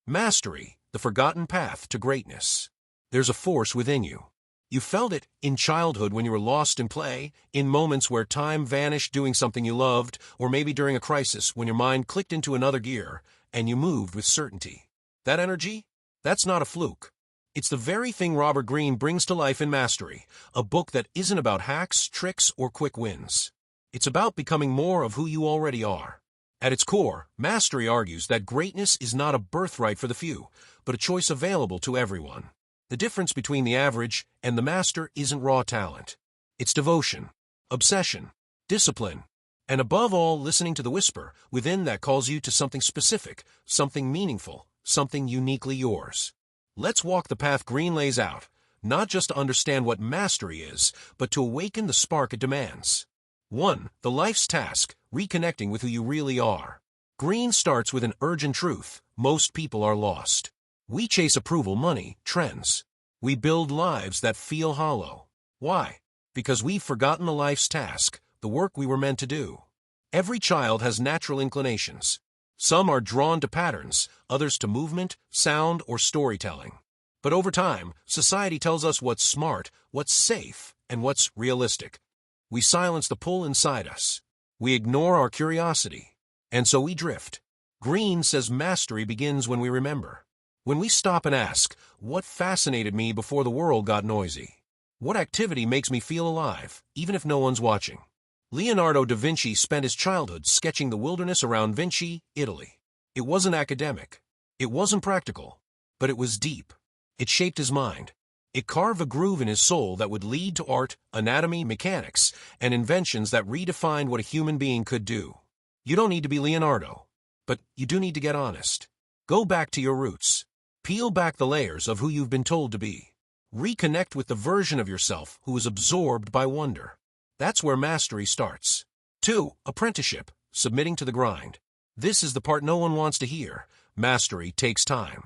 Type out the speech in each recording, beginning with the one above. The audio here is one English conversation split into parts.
Mastery, the forgotten path to greatness. There's a force within you. You felt it in childhood when you were lost in play, in moments where time vanished doing something you loved, or maybe during a crisis when your mind clicked into another gear and you moved with certainty. That energy? That's not a fluke. It's the very thing Robert Greene brings to life in Mastery, a book that isn't about hacks, tricks, or quick wins. It's about becoming more of who you already are. At its core, Mastery argues that greatness is not a birthright for the few, but a choice available to everyone. The difference between the average and the master isn't raw talent. It's devotion, obsession, discipline, and above all, listening to the whisper within that calls you to something specific, something meaningful, something uniquely yours. Let's walk the path Greene lays out, not just to understand what mastery is, but to awaken the spark it demands. 1. The life's task, reconnecting with who you really are. Greene starts with an urgent truth: most people are lost. We chase approval, money, trends. We build lives that feel hollow. Why? Because we've forgotten the life's task, the work we were meant to do. Every child has natural inclinations. Some are drawn to patterns, others to movement, sound, or storytelling. But over time, society tells us what's smart, what's safe, and what's realistic. We silence the pull inside us. We ignore our curiosity. And so we drift. Greene says mastery begins when we remember. When we stop and ask, what fascinated me before the world got noisy? What activity makes me feel alive, even if no one's watching? Leonardo da Vinci spent his childhood sketching the wilderness around Vinci, Italy. It wasn't academic. It wasn't practical. But it was deep. It shaped his mind. It carved a groove in his soul that would lead to art, anatomy, mechanics, and inventions that redefined what a human being could do. You don't need to be Leonardo, but you do need to get honest. Go back to your roots. Peel back the layers of who you've been told to be. Reconnect with the version of yourself who is absorbed by wonder. That's where mastery starts. 2. Apprenticeship, submitting to the grind. This is the part no one wants to hear. Mastery takes time.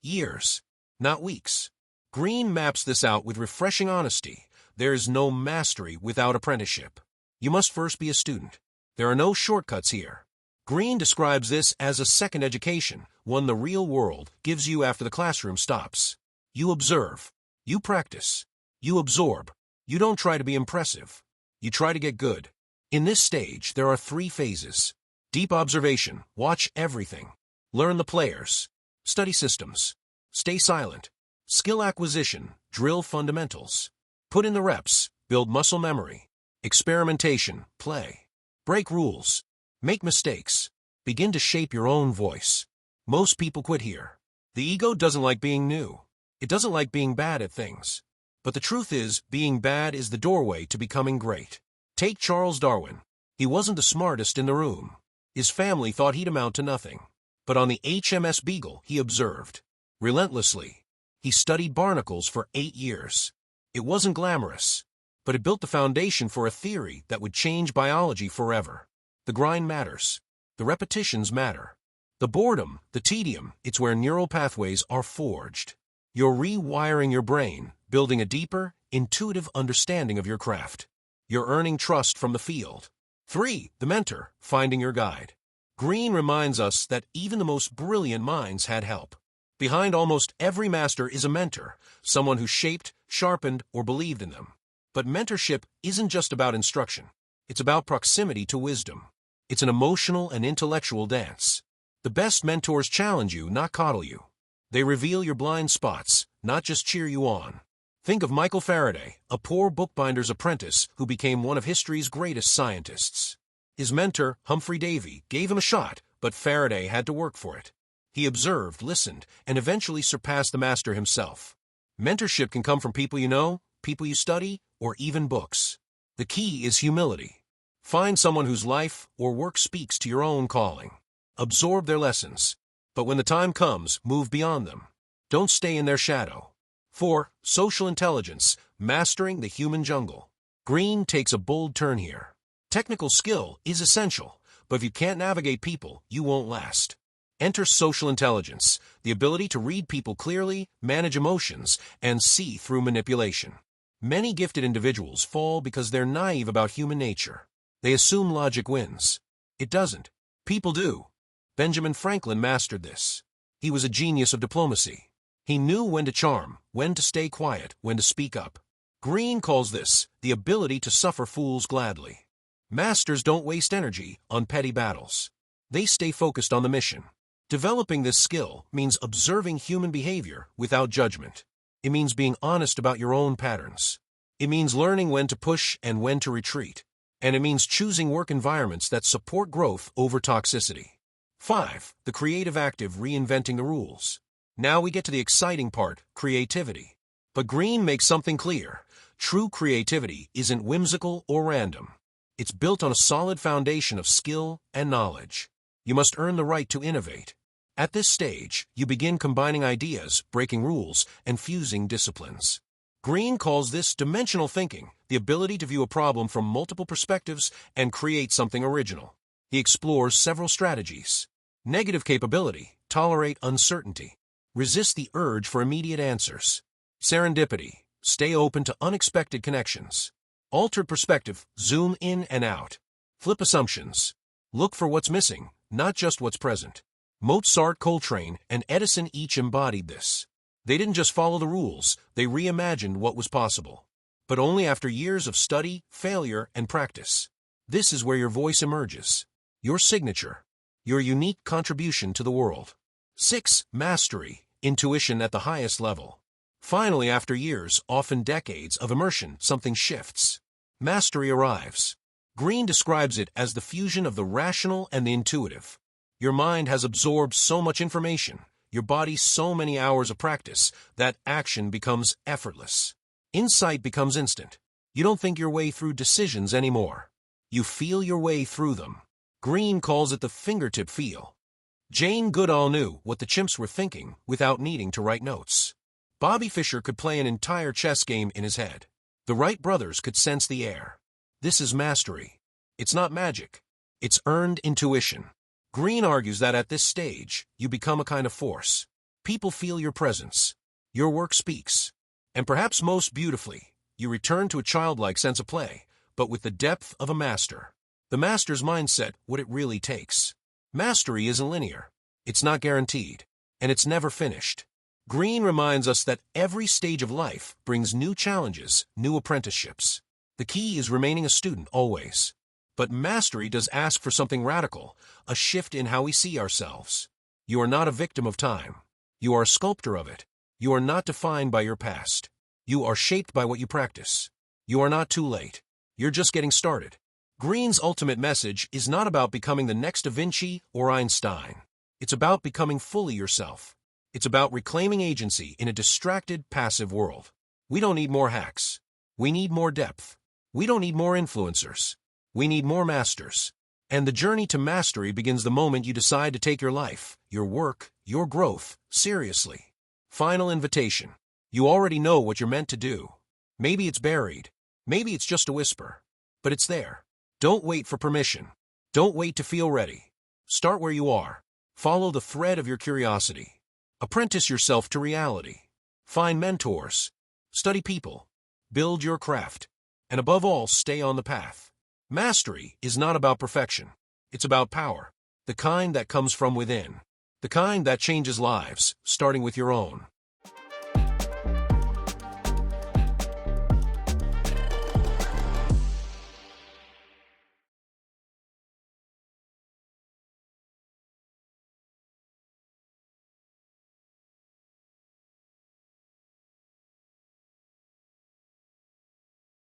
Years, not weeks. Greene maps this out with refreshing honesty. There is no mastery without apprenticeship. You must first be a student. There are no shortcuts here. Greene describes this as a second education, one the real world gives you after the classroom stops. You observe. You practice. You absorb. You don't try to be impressive. You try to get good. In this stage, there are 3 phases. Deep observation. Watch everything. Learn the players. Study systems. Stay silent. Skill acquisition. Drill fundamentals. Put in the reps. Build muscle memory. Experimentation. Play. Break rules. Make mistakes. Begin to shape your own voice. Most people quit here. The ego doesn't like being new. It doesn't like being bad at things. But the truth is, being bad is the doorway to becoming great. Take Charles Darwin. He wasn't the smartest in the room. His family thought he'd amount to nothing. But on the HMS Beagle, he observed. Relentlessly. He studied barnacles for 8 years. It wasn't glamorous, but it built the foundation for a theory that would change biology forever. The grind matters. The repetitions matter. The boredom, the tedium, it's where neural pathways are forged. You're rewiring your brain, building a deeper, intuitive understanding of your craft. You're earning trust from the field. 3. The mentor, finding your guide. Greene reminds us that even the most brilliant minds had help. Behind almost every master is a mentor, someone who shaped, sharpened, or believed in them. But mentorship isn't just about instruction. It's about proximity to wisdom. It's an emotional and intellectual dance. The best mentors challenge you, not coddle you. They reveal your blind spots, not just cheer you on. Think of Michael Faraday, a poor bookbinder's apprentice who became one of history's greatest scientists. His mentor, Humphrey Davy, gave him a shot, but Faraday had to work for it. He observed, listened, and eventually surpassed the master himself. Mentorship can come from people you know, people you study, or even books. The key is humility. Find someone whose life or work speaks to your own calling. Absorb their lessons. But when the time comes, move beyond them. Don't stay in their shadow. 4. Social intelligence, mastering the human jungle. Greene takes a bold turn here. Technical skill is essential, but if you can't navigate people, you won't last. Enter social intelligence, the ability to read people clearly, manage emotions, and see through manipulation. Many gifted individuals fall because they're naive about human nature. They assume logic wins. It doesn't. People do. Benjamin Franklin mastered this. He was a genius of diplomacy. He knew when to charm, when to stay quiet, when to speak up. Greene calls this the ability to suffer fools gladly. Masters don't waste energy on petty battles. They stay focused on the mission. Developing this skill means observing human behavior without judgment. It means being honest about your own patterns. It means learning when to push and when to retreat. And it means choosing work environments that support growth over toxicity. 5. The creative active reinventing the rules. Now we get to the exciting part, creativity. But Greene makes something clear. True creativity isn't whimsical or random. It's built on a solid foundation of skill and knowledge. You must earn the right to innovate. At this stage, you begin combining ideas, breaking rules, and fusing disciplines. Greene calls this dimensional thinking, the ability to view a problem from multiple perspectives and create something original. He explores several strategies. Negative capability, tolerate uncertainty. Resist the urge for immediate answers. Serendipity, stay open to unexpected connections. Altered perspective, zoom in and out. Flip assumptions. Look for what's missing, not just what's present. Mozart, Coltrane, and Edison each embodied this. They didn't just follow the rules, they reimagined what was possible. But only after years of study, failure, and practice. This is where your voice emerges. Your signature. Your unique contribution to the world. 6. Mastery, intuition at the highest level. Finally, after years, often decades, of immersion, something shifts. Mastery arrives. Greene describes it as the fusion of the rational and the intuitive. Your mind has absorbed so much information, your body so many hours of practice, that action becomes effortless. Insight becomes instant. You don't think your way through decisions anymore. You feel your way through them. Greene calls it the fingertip feel. Jane Goodall knew what the chimps were thinking without needing to write notes. Bobby Fischer could play an entire chess game in his head. The Wright brothers could sense the air. This is mastery. It's not magic. It's earned intuition. Greene argues that at this stage, you become a kind of force. People feel your presence. Your work speaks. And perhaps most beautifully, you return to a childlike sense of play, but with the depth of a master. The master's mindset, what it really takes. Mastery isn't linear. It's not guaranteed. And it's never finished. Greene reminds us that every stage of life brings new challenges, new apprenticeships. The key is remaining a student always. But mastery does ask for something radical, a shift in how we see ourselves. You are not a victim of time. You are a sculptor of it. You are not defined by your past. You are shaped by what you practice. You are not too late. You're just getting started. Greene's ultimate message is not about becoming the next Da Vinci or Einstein. It's about becoming fully yourself. It's about reclaiming agency in a distracted, passive world. We don't need more hacks. We need more depth. We don't need more influencers. We need more masters. And the journey to mastery begins the moment you decide to take your life, your work, your growth, seriously. Final invitation. You already know what you're meant to do. Maybe it's buried. Maybe it's just a whisper. But it's there. Don't wait for permission. Don't wait to feel ready. Start where you are. Follow the thread of your curiosity. Apprentice yourself to reality. Find mentors. Study people. Build your craft. And above all, stay on the path. Mastery is not about perfection. It's about power. The kind that comes from within. The kind that changes lives, starting with your own.